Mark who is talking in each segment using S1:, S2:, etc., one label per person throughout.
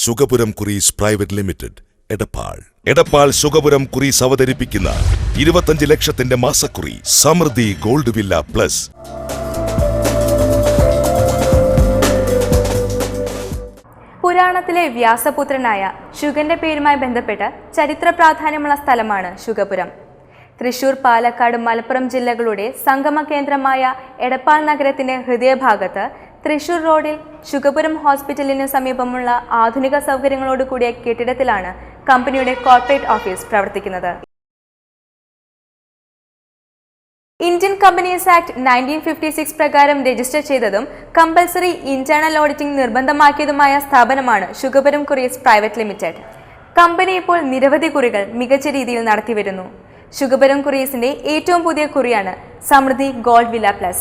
S1: സുഗപുരം Kuries private limited, Edappal. Edappal സുഗപുരം Kuries അവതരിപ്പിക്കുന്ന 25 ലക്ഷത്തിന്റെ മാസക്കുറി Samriddhi gold villa plus.
S2: പുരാണത്തിലെ വ്യാസപുത്രനായ ശുഗന്റെ പേരുമായി ബന്ധപ്പെട്ട് ചരിത്ര പ്രാധാന്യമുള്ള സ്ഥലമാണ് ശുഗപുരം. തൃശൂർ, പാലക്കാട്, മലപ്പുറം ജില്ലകളുടെ സംഗമ കേന്ദ്രമായ എടപ്പാൾ നഗരത്തിന്റെ ഹൃദയഭാഗത്ത് തൃശൂർ റോഡിൽ ശുഗപുരം ഹോസ്പിറ്റലിന് സമീപമുള്ള ആധുനിക സൗകര്യങ്ങളോട് കൂടിയ കെട്ടിടത്തിലാണ് കമ്പനിയുടെ കോർപ്പറേറ്റ് ഓഫീസ് പ്രവർത്തിക്കുന്നത്. ഇന്ത്യൻ കമ്പനീസ് ആക്ട് 1956 പ്രകാരം രജിസ്റ്റർ ചെയ്തതും കമ്പൽസറി ഇന്റേണൽ ഓഡിറ്റിംഗ് നിർബന്ധമാക്കിയതുമായ സ്ഥാപനമാണ് Sugapuram Kuries private limited. Company ഇപ്പോൾ നിരവധി കുറികൾ മികച്ച രീതിയിൽ നടത്തിവരുന്നു. ശുഗപുരം കുറീസിന്റെ ഏറ്റവും പുതിയ കുറിയാണ് സമൃദ്ധി ഗോൾഡ് വില്ല പ്ലസ്.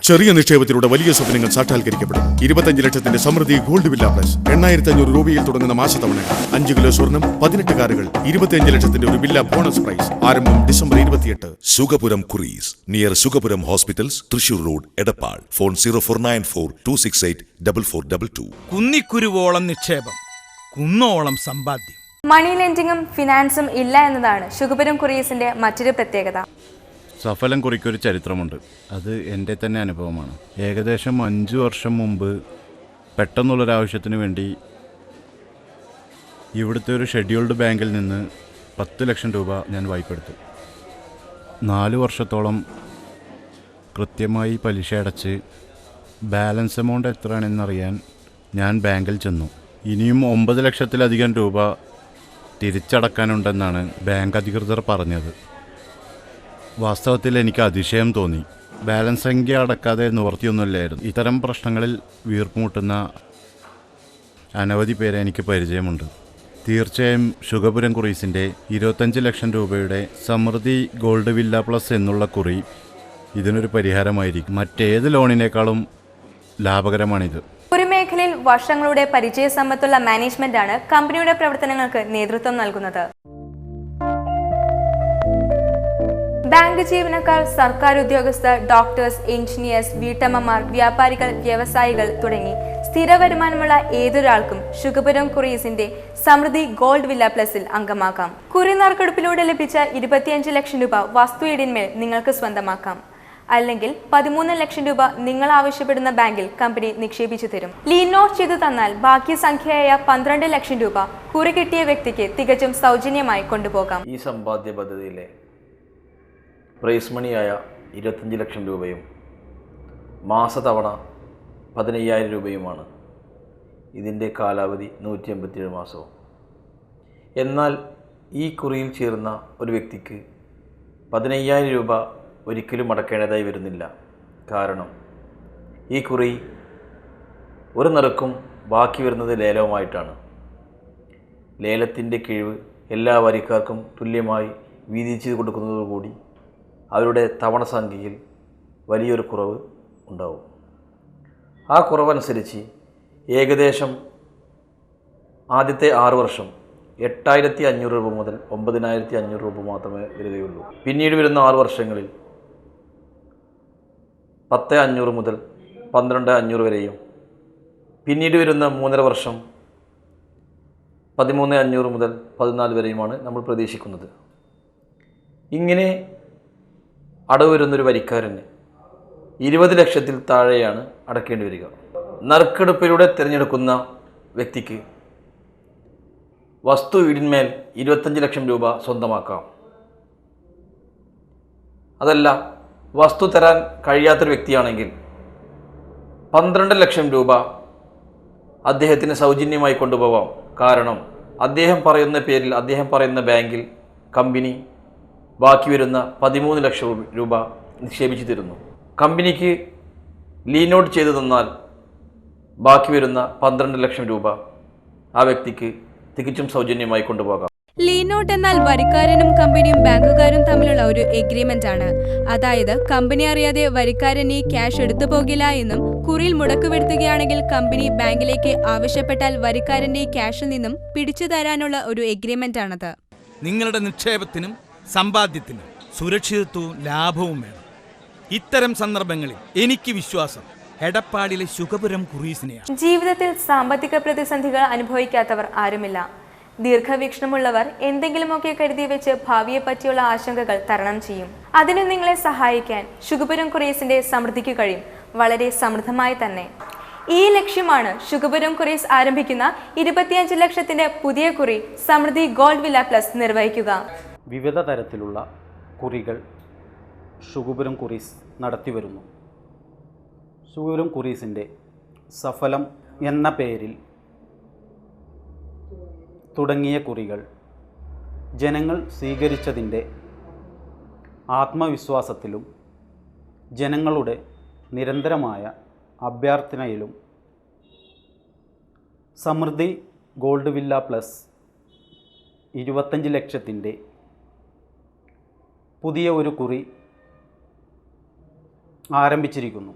S3: ചെറിയ നിക്ഷേപത്തിലൂടെ വലിയ സ്വപ്നങ്ങൾ സാക്ഷാത്കരിക്കപ്പെടും. 25 ലക്ഷത്തിന്റെ സമൃദ്ധി ഗോൾഡ് വില്ല പ്ലസ്. 8500 രൂപയിൽ തുടങ്ങുന്ന മാസത്തവണകൾ, 5 കിലോ സ്വർണം, 18 കാറുകൾ, 25 ലക്ഷത്തിന്റെ ഒരു വില്ല ബോണസ് പ്രൈസ്. ആരംഭം December 28.
S1: Sugapuram Kurees, near Sugapuram hospitals, Thrissur road, Edappal. Phone 0494268422.
S4: കുന്നിക്കുരുവോളം നിക്ഷേപം, കുന്നോളം സമ്പാദ്യം.
S2: മണി ലെൻഡിങ്ങും ഫിനാൻസും ഇല്ല എന്നതാണ് ശുഗപുരം കുറീസിന്റെ മറ്റൊരു പ്രത്യേകത.
S5: സഫലം കുറിക്കൊരു ചരിത്രമുണ്ട്. അത് എൻ്റെ തന്നെ അനുഭവമാണ്. ഏകദേശം 5 വർഷം മുമ്പ് പെട്ടെന്നുള്ളൊരാവശ്യത്തിന് വേണ്ടി ഇവിടുത്തെ ഒരു ഷെഡ്യൂൾഡ് ബാങ്കിൽ നിന്ന് 10 ലക്ഷം രൂപ ഞാൻ വായ്പെടുത്തു. 4 വർഷത്തോളം കൃത്യമായി പലിശ അടച്ച് ബാലൻസ് എമൗണ്ട് എത്രയാണെന്നറിയാൻ ഞാൻ ബാങ്കിൽ ചെന്നു. ഇനിയും 9 ലക്ഷത്തിലധികം രൂപ തിരിച്ചടക്കാനുണ്ടെന്നാണ് ബാങ്ക് അധികൃതർ പറഞ്ഞത്. വാസ്തവത്തിൽ എനിക്ക് അതിശയം തോന്നി. ബാലൻസ് സംഖ്യ അടക്കാതെ നിവർത്തിയൊന്നുമില്ലായിരുന്നു. ഇത്തരം പ്രശ്നങ്ങളിൽ വീർപ്പുമുട്ടുന്ന അനവധി പേരെ എനിക്ക് പരിചയമുണ്ട്. തീർച്ചയായും ശുഗപുരം കുറീസിൻ്റെ 25 ലക്ഷം രൂപയുടെ സമൃദ്ധി ഗോൾഡ് വില്ല പ്ലസ് എന്നുള്ള കുറി ഇതിനൊരു പരിഹാരമായിരിക്കും. മറ്റേത് ലോണിനേക്കാളും ലാഭകരമാണിത്.
S2: കുറിമേഖലയിൽ വർഷങ്ങളുടെ പരിചയസമ്പത്തുള്ള മാനേജ്മെന്റാണ് കമ്പനിയുടെ പ്രവർത്തനങ്ങൾക്ക് നേതൃത്വം നൽകുന്നത്. ബാങ്ക് ജീവനക്കാർ, സർക്കാർ ഉദ്യോഗസ്ഥർ, ഡോക്ടേഴ്സ്, എഞ്ചിനീയേഴ്സ്, വീട്ടമ്മമാർ, വ്യാപാരികൾ, വ്യവസായികൾ തുടങ്ങി സ്ഥിര വരുമാനമുള്ള ഏതൊരാൾക്കും ശുഗപുരം കുറീസിന്റെ സമൃദ്ധി ഗോൾഡ് വില്ല പ്ലസിൽ അംഗമാക്കാം. കുറി നറുക്കെടുപ്പിലൂടെ ലഭിച്ച 25 ലക്ഷം രൂപ വസ്തു ഈടിന്മേൽ നിങ്ങൾക്ക് സ്വന്തമാക്കാം. അല്ലെങ്കിൽ 13 ലക്ഷം രൂപ നിങ്ങൾ ആവശ്യപ്പെടുന്ന ബാങ്കിൽ കമ്പനി നിക്ഷേപിച്ചു തരും. ലീൻ നോട്ട് ചെയ്തു തന്നാൽ ബാക്കി സംഖ്യയായ 12 ലക്ഷം രൂപ കുറി കിട്ടിയ വ്യക്തിക്ക് തികച്ചും സൗജന്യമായി കൊണ്ടുപോകാം.
S6: ഈ സമ്പാദ്യ പദ്ധതിയിലെ പ്രൈസ് മണിയായ 25 ലക്ഷം രൂപയും മാസത്തവണ 15,000 രൂപയുമാണ്. ഇതിൻ്റെ കാലാവധി 187 മാസവും. എന്നാൽ ഈ കുറിയിൽ ചേർന്ന ഒരു വ്യക്തിക്ക് 15,000 രൂപ ഒരിക്കലും അടക്കേണ്ടതായി വരുന്നില്ല. കാരണം ഈ കുറി ഒരു നിറക്കും ബാക്കി വരുന്നത് ലേലവുമായിട്ടാണ്. ലേലത്തിൻ്റെ കിഴിവ് എല്ലാ വരിക്കാർക്കും തുല്യമായി വീതിച്ചു കൊടുക്കുന്നതോടുകൂടി അവരുടെ തവണ സംഖ്യയിൽ വലിയൊരു കുറവ് ഉണ്ടാവും. ആ കുറവനുസരിച്ച് ഏകദേശം ആദ്യത്തെ 6 വർഷം 8,500 രൂപ മുതൽ 9,500 രൂപ മാത്രമേ വരികയുള്ളൂ. പിന്നീട് വരുന്ന 6 വർഷങ്ങളിൽ 10,500 മുതൽ 12,500 വരെയും, പിന്നീട് വരുന്ന 3.5 വർഷം 13,500 മുതൽ 14 വരെയുമാണ് നമ്മൾ പ്രതീക്ഷിക്കുന്നത്. ഇങ്ങനെ അടവ് വരുന്നൊരു വരിക്കാരന് 20 ലക്ഷത്തിൽ താഴെയാണ് അടക്കേണ്ടി വരിക. നറുക്കെടുപ്പിലൂടെ തിരഞ്ഞെടുക്കുന്ന വ്യക്തിക്ക് വസ്തു ഈടിന്മേൽ 25 ലക്ഷം രൂപ സ്വന്തമാക്കാം. അതല്ല, വസ്തു തരാൻ കഴിയാത്തൊരു വ്യക്തിയാണെങ്കിൽ 12 ലക്ഷം രൂപ അദ്ദേഹത്തിന് സൗജന്യമായി കൊണ്ടുപോകാം. കാരണം അദ്ദേഹം പറയുന്ന പേരിൽ, അദ്ദേഹം പറയുന്ന ബാങ്കിൽ കമ്പനി ബാക്കി വരുന്ന 13 ലക്ഷം രൂപ നിക്ഷേപിച്ചു തരുന്നു. കമ്പനിക്ക് ലീൻ നോട്ട് ചെയ്തു തന്നാൽ ബാക്കി വരുന്ന 12 ലക്ഷം രൂപ ആ വ്യക്തിക്ക് തികച്ചും സൗജന്യമായി കൊണ്ടുപോകാം.
S2: ലീൻ നോട്ട് എന്നാൽ വരിക്കാരനും കമ്പനിയും ബാങ്കുകാരും തമ്മിലുള്ള ഒരു എഗ്രിമെന്റ് ആണ്. അതായത് കമ്പനി അറിയാതെ വരിക്കാരൻ ഈ ക്യാഷ് എടുത്തു പോകില്ല എന്നും, കുറിയിൽ മുടക്ക് വരുത്തുകയാണെങ്കിൽ കമ്പനി ബാങ്കിലേക്ക് ആവശ്യപ്പെട്ടാൽ വരിക്കാരന്റെ ക്യാഷിൽ നിന്നും പിടിച്ചു തരാനുള്ള ഒരു എഗ്രിമെന്റ് ആണത്.
S4: നിങ്ങളുടെ നിക്ഷേപത്തിനും സമ്പാദ്യത്തിനും സുരക്ഷിതത്വവും ലാഭവും വേണം. ഇത്തരം സന്ദർഭങ്ങളിൽ എനിക്ക് വിശ്വാസം എടപ്പാടിലെ ശുഗപുരം കുറീസിനെയാണ്.
S2: ജീവിതത്തിൽ സാമ്പത്തിക പ്രതിസന്ധികൾ അനുഭവിക്കാത്തവർ ആരുമില്ല. ദീർഘവീക്ഷണമുള്ളവർ എന്തെങ്കിലുമൊക്കെ കരുതി വെച്ച് ഭാവിയെ പറ്റിയുള്ള ആശങ്കകൾ തരണം ചെയ്യും. അതിന് നിങ്ങളെ സഹായിക്കാൻ ശുഗപുരം കുറീസിന്റെ സമൃദ്ധിക്ക് കഴിയും, വളരെ സമൃദ്ധമായി തന്നെ. ഈ ലക്ഷ്യമാണ് ശുഗപുരം കുറീസ് ആരംഭിക്കുന്ന 25 ലക്ഷത്തിന്റെ പുതിയ കുറി സമൃദ്ധി ഗോൾഡ് വില്ല പ്ലസ് നിർവഹിക്കുക.
S7: വിവിധ തരത്തിലുള്ള കുറികൾ ശുഗപുരം കുറീസ് നടത്തിവരുന്നു. ശുഗപുരം കുറീസിൻ്റെ സഫലം എന്ന പേരിൽ തുടങ്ങിയ കുറികൾ ജനങ്ങൾ സ്വീകരിച്ചതിൻ്റെ ആത്മവിശ്വാസത്തിലും ജനങ്ങളുടെ നിരന്തരമായ അഭ്യർത്ഥനയിലും സമൃദ്ധി ഗോൾഡ് വില്ല പ്ലസ് 25 ലക്ഷത്തിൻ്റെ പുതിയ ഒരു കുറി ആരംഭിച്ചിരിക്കുന്നു.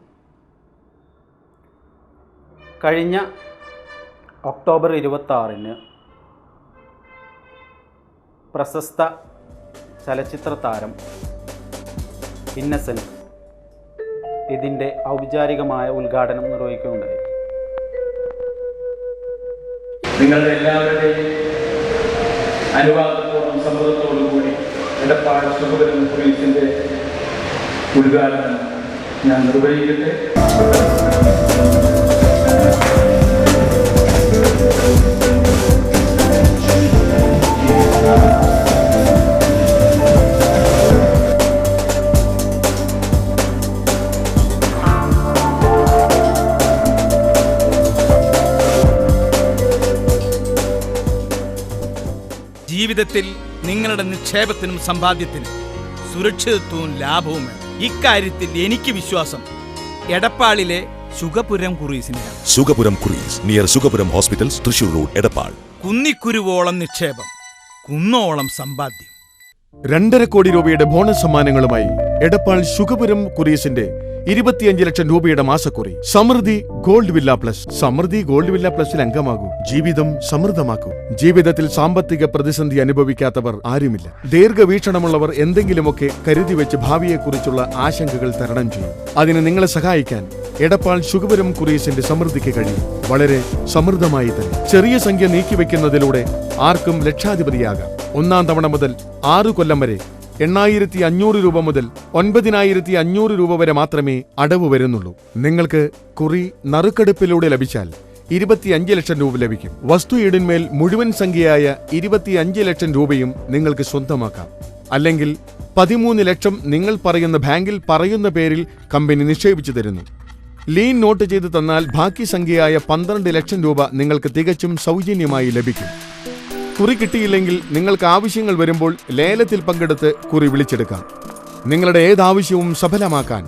S7: കഴിഞ്ഞ ഒക്ടോബർ 26-ന് പ്രശസ്ത ചലച്ചിത്ര താരം ഇന്നസെൻറ്റ് ഇതിൻ്റെ ഔപചാരികമായ ഉദ്ഘാടനം നിർവഹിക്കുകയുണ്ടായി.
S8: നിങ്ങളുടെ എല്ലാവരുടെയും അനുവാദത്തോടും സമ്മതത്തോടും കൂടി എടപ്പാൾ ശുഗപുരം കുറീസിൻ്റെ ഉദ്ഘാടനം ഞാൻ നിർവഹിക്കട്ടെ.
S4: ജീവിതത്തിൽ നിങ്ങളുടെ നിക്ഷേപത്തിനും സമ്പാദ്യത്തിനും സുരക്ഷിതത്വവും ലാഭവും വേണം. ഇക്കാര്യത്തിൽ എനിക്ക് വിശ്വാസം എടപ്പാളിലെ ശുഗപുരം കുറീസിനെയാണ്.
S1: Shugapuram Kurees near Shugapuram hospitals, Thrissur road, Edappal.
S4: കുന്നിക്കുരുവോളം നിക്ഷേപം, കുന്നോളം സമ്പാദ്യം.
S3: 2.5 കോടി രൂപയുടെ ബോണസ് സമ്മാനങ്ങളുമായി എടപ്പാൾ ശുഗപുരം കുറീസിന്റെ 25 ലക്ഷം രൂപയുടെ മാസക്കുറി Samriddhi gold villa plus. Samriddhi gold villa പ്ലസിൽ അംഗമാകൂ, ജീവിതം സമൃദ്ധമാക്കൂ. ജീവിതത്തിൽ സാമ്പത്തിക പ്രതിസന്ധി അനുഭവിക്കാത്തവർ ആരുമില്ല. ദീർഘവീക്ഷണമുള്ളവർ എന്തെങ്കിലുമൊക്കെ കരുതി വെച്ച് ഭാവിയെക്കുറിച്ചുള്ള ആശങ്കകൾ തരണം ചെയ്യും. അതിന് നിങ്ങളെ സഹായിക്കാൻ എടപ്പാൾ ശുഗപുരം കുറീസിന്റെ സമൃദ്ധിക്ക് കഴിയും, വളരെ സമൃദ്ധമായി തന്നെ. ചെറിയ സംഖ്യ നീക്കിവെക്കുന്നതിലൂടെ ആർക്കും ലക്ഷാധിപതിയാകാം. 1-ാം തവണ മുതൽ 6 കൊല്ലം വരെ 8,500 രൂപ മുതൽ 9,500 രൂപ വരെ മാത്രമേ അടവ് വരുന്നുള്ളൂ. നിങ്ങൾക്ക് കുറി നറുക്കെടുപ്പിലൂടെ ലഭിച്ചാൽ 25 ലക്ഷം രൂപ ലഭിക്കും. വസ്തു ഈടിന്മേൽ മുഴുവൻ സംഖ്യയായ 25 ലക്ഷം രൂപയും നിങ്ങൾക്ക് സ്വന്തമാക്കാം. അല്ലെങ്കിൽ 13 ലക്ഷം നിങ്ങൾ പറയുന്ന ബാങ്കിൽ പറയുന്ന പേരിൽ കമ്പനി നിക്ഷേപിച്ചു തരുന്നു. ലീൻ നോട്ട് ചെയ്ത് തന്നാൽ ബാക്കി സംഖ്യയായ 12 ലക്ഷം രൂപ നിങ്ങൾക്ക് തികച്ചും സൗജന്യമായി ലഭിക്കും. കുറി കിട്ടിയില്ലെങ്കിൽ നിങ്ങൾക്ക് ആവശ്യങ്ങൾ വരുമ്പോൾ ലേലത്തിൽ പങ്കെടുത്ത് കുറി വിളിച്ചെടുക്കാം. നിങ്ങളുടെ ഏതാവശ്യവും സഫലമാക്കാൻ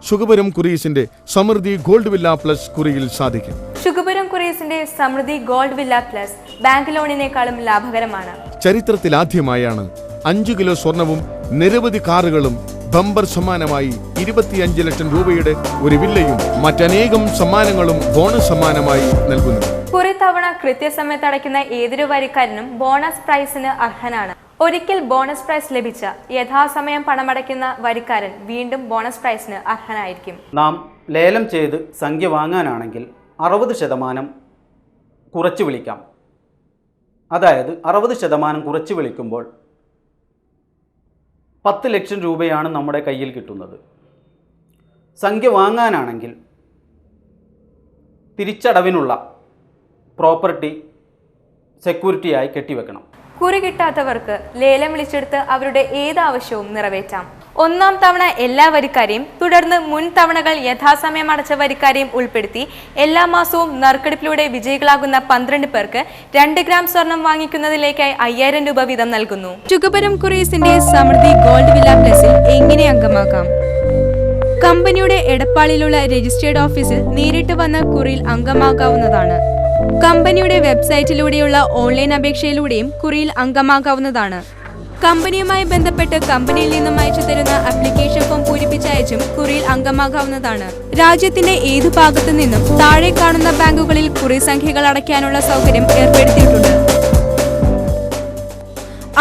S3: ശുഗപുരം കുറീസിന്റെ സമൃദ്ധി ഗോൾഡ് വില്ല പ്ലസ് കുറിയിൽ സാധിക്കും.
S2: ശുഗപുരം കുറീസിന്റെ Samriddhi gold villa plus bank ലോണിനേക്കാളും ലാഭകരമാണ്.
S3: ചരിത്രത്തിലാദ്യമായാണ് 5 കിലോ സ്വർണവും നിരവധി കാറുകളും ബമ്പർ സമ്മാനമായി 25 ലക്ഷം രൂപയുടെ ഒരു വില്ലയും മറ്റനേകം സമ്മാനങ്ങളും ബോണസ് സമ്മാനമായി നൽകുന്നു.
S2: കുറി തവണ കൃത്യസമയത്ത് അടയ്ക്കുന്ന ഏതൊരു വരിക്കാരനും ബോണസ് പ്രൈസിന് അർഹനാണ്. ഒരിക്കൽ ബോണസ് പ്രൈസ് ലഭിച്ച യഥാസമയം പണമടയ്ക്കുന്ന വരിക്കാരൻ വീണ്ടും ബോണസ് പ്രൈസിന് അർഹനായിരിക്കും.
S7: നാം ലേലം ചെയ്ത് സംഖ്യ വാങ്ങാനാണെങ്കിൽ 60% കുറച്ച് വിളിക്കാം. അതായത് 60% കുറച്ച് വിളിക്കുമ്പോൾ 10 ലക്ഷം രൂപയാണ് നമ്മുടെ കയ്യിൽ കിട്ടുന്നത്. സംഖ്യ വാങ്ങാനാണെങ്കിൽ തിരിച്ചടവിനുള്ള പ്രോപ്പർട്ടി സെക്യൂരിറ്റിയായി കെട്ടിവെക്കണം.
S2: കുറി കിട്ടാത്തവർക്ക് ലേലം വിളിച്ചെടുത്ത് അവരുടെ ഏതാവശ്യവും നിറവേറ്റാം. 1-ാം തവണ എല്ലാ വരിക്കാരെയും തുടർന്ന് മുൻ തവണകൾ യഥാസമയം അടച്ച വരിക്കാരെയും ഉൾപ്പെടുത്തി എല്ലാ മാസവും നറുക്കെടുപ്പിലൂടെ വിജയികളാകുന്ന 12 പേർക്ക് 2 ഗ്രാം സ്വർണം വാങ്ങിക്കുന്നതിലേക്കായി 5000 രൂപ വീതം നൽകുന്നു. ശുഗപുരം കുറീസിന്റെ സമൃദ്ധി ഗോൾഡ് വില്ല പ്ലസിൽ എങ്ങനെ അംഗമാകാം? കമ്പനിയുടെ എടപ്പാളിലുള്ള രജിസ്ട്രേഡ് ഓഫീസിൽ നേരിട്ട് വന്ന കുറിയിൽ അംഗമാകാവുന്നതാണ്. കമ്പനിയുടെ വെബ്സൈറ്റിലൂടെയുള്ള ഓൺലൈൻ അപേക്ഷയിലൂടെയും കുറിയിൽ അംഗമാകാവുന്നതാണ്. കമ്പനിയുമായി ബന്ധപ്പെട്ട് കമ്പനിയിൽ നിന്നും അയച്ചു തരുന്ന ആപ്ലിക്കേഷൻ ഫോം പൂരിപ്പിച്ചയച്ചും കുറിയിൽ അംഗമാകാവുന്നതാണ്. രാജ്യത്തിന്റെ ഏതു ഭാഗത്തു നിന്നും താഴെ കാണുന്ന ബാങ്കുകളിൽ കുറി സംഖ്യകൾ അടയ്ക്കാനുള്ള സൗകര്യം ഏർപ്പെടുത്തിയിട്ടുണ്ട്.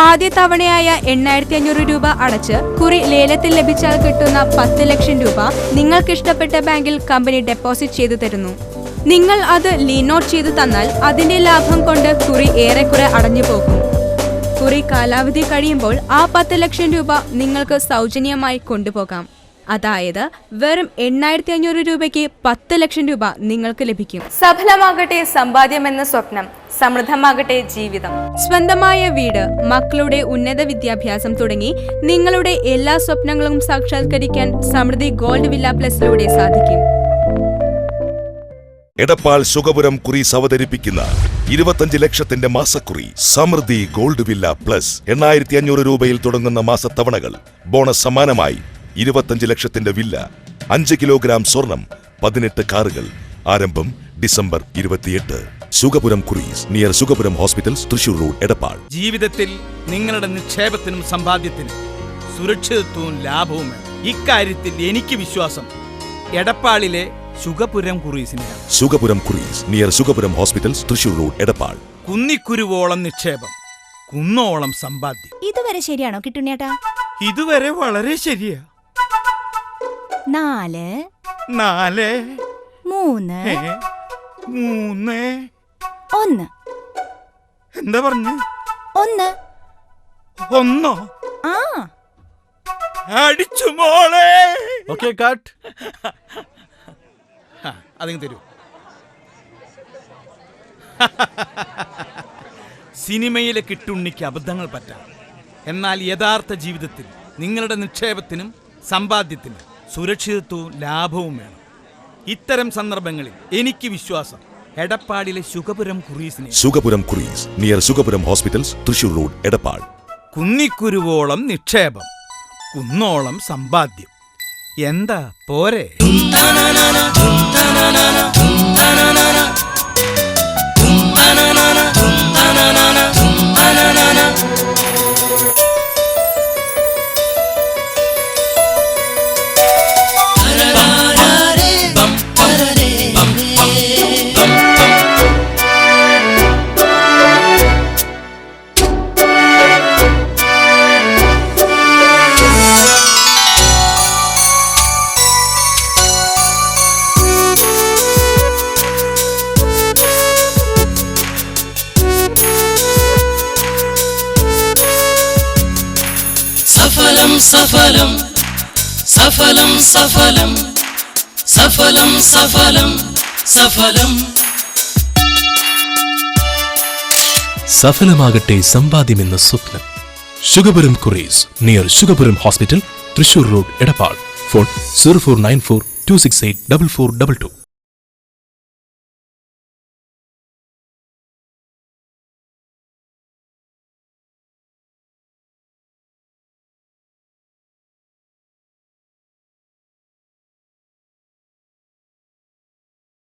S2: ആദ്യ തവണയായ 8,500 രൂപ അടച്ച് കുറി ലേലത്തിൽ ലഭിച്ചാൽ കിട്ടുന്ന 10 ലക്ഷം രൂപ നിങ്ങൾക്കിഷ്ടപ്പെട്ട ബാങ്കിൽ കമ്പനി ഡെപ്പോസിറ്റ് ചെയ്തു തരുന്നു. നിങ്ങൾ അത് ലീനോട്ട് ചെയ്തു തന്നാൽ അതിന്റെ ലാഭം കൊണ്ട് കുറി ഏറെക്കുറെ അടഞ്ഞു പോകും. കുറി കാലാവധി കഴിയുമ്പോൾ ആ 10 ലക്ഷം രൂപ നിങ്ങൾക്ക് സൗജന്യമായി കൊണ്ടുപോകാം. അതായത് വെറും 8,500 രൂപയ്ക്ക് 10 ലക്ഷം രൂപ നിങ്ങൾക്ക് ലഭിക്കും. സഫലമാകട്ടെ സമ്പാദ്യമെന്ന സ്വപ്നം, സമൃദ്ധമാകട്ടെ ജീവിതം. സ്വന്തമായ വീട്, മക്കളുടെ ഉന്നത വിദ്യാഭ്യാസം തുടങ്ങി നിങ്ങളുടെ എല്ലാ സ്വപ്നങ്ങളും സാക്ഷാത്കരിക്കാൻ സമൃദ്ധി ഗോൾഡ് വില്ല പ്ലസിലൂടെ സാധിക്കും.
S1: എടപ്പാൾ സുഖപുരം കുറീസ് അവതരിപ്പിക്കുന്ന 25 ലക്ഷത്തിന്റെ മാസക്കുറി സമൃദ്ധി ഗോൾഡ് വില്ല പ്ലസ്. 8,500 രൂപയിൽ തുടങ്ങുന്ന മാസത്തവണകൾ. ബോണസ് സമ്മാനമായി 25 ലക്ഷത്തിന്റെ വില്ല, 5 കിലോഗ്രാം സ്വർണം, 18 കാറുകൾ. ആരംഭം December 28. Sukhapuram Kurees, near Sukhapuram hospitals, Thrissur road, Edappal.
S4: ജീവിതത്തിൽ നിങ്ങളുടെ നിക്ഷേപത്തിനും സമ്പാദ്യത്തിനും സുരക്ഷിതത്വവും ലാഭവും വേണം. ഇക്കാര്യത്തിൽ എനിക്ക് വിശ്വാസം എടപ്പാളിലെ സുഖപുരം കുറീസിനെയാണ്.
S1: Sukhapuram Kurees, near Sukhapuram hospitals, Thrissur road, Edappal.
S4: കുന്നിക്കുരുവോളം നിക്ഷേപം, കുന്നോളം സമ്പാദ്യം.
S9: ഇതുവരെ ശരിയാണോ കിട്ടുണ്ണേട്ടാ?
S4: ഇതുവരെ വളരെ ശരിയാ.
S9: 4
S4: 4
S9: 3
S4: 3
S9: 1.
S4: എന്താ പറഞ്ഞ?
S9: 1.
S4: ഒന്നോ?
S9: ആ,
S4: അടിച്ചു മോളെ.
S7: Okay, cut.
S4: അതിങ്ങ് തരൂ. സിനിമയിലെ കിട്ടുണ്ണിക്ക് അബദ്ധങ്ങൾ പറ്റാം. എന്നാൽ യഥാർത്ഥ ജീവിതത്തിൽ നിങ്ങളുടെ നിക്ഷേപത്തിനും സമ്പാദ്യത്തിനും സുരക്ഷിതത്വവും ലാഭവും വേണം. ഇത്തരം സന്ദർഭങ്ങളിൽ എനിക്ക് വിശ്വാസം എടപ്പാളിലെ സുഖപുരം കുറീസിനെ.
S1: Sukhapuram Kurees, near Sukhapuram hospitals, Thrissur road, Edappal.
S4: കുന്നിക്കുരുവോളം നിക്ഷേപം, കുന്നോളം സമ്പാദ്യം. എന്താ പോരെ?
S10: സഫലം സഫലം സഫലം സഫലം സഫലം സഫലം. സഫലമാകട്ടെ സമ്പാദ്യമെന്ന സ്വപ്നം. Sukhapuram Kurees, near Sukhapuram hospital, Thrissur road, Edappal. Phone 0494 268 4422.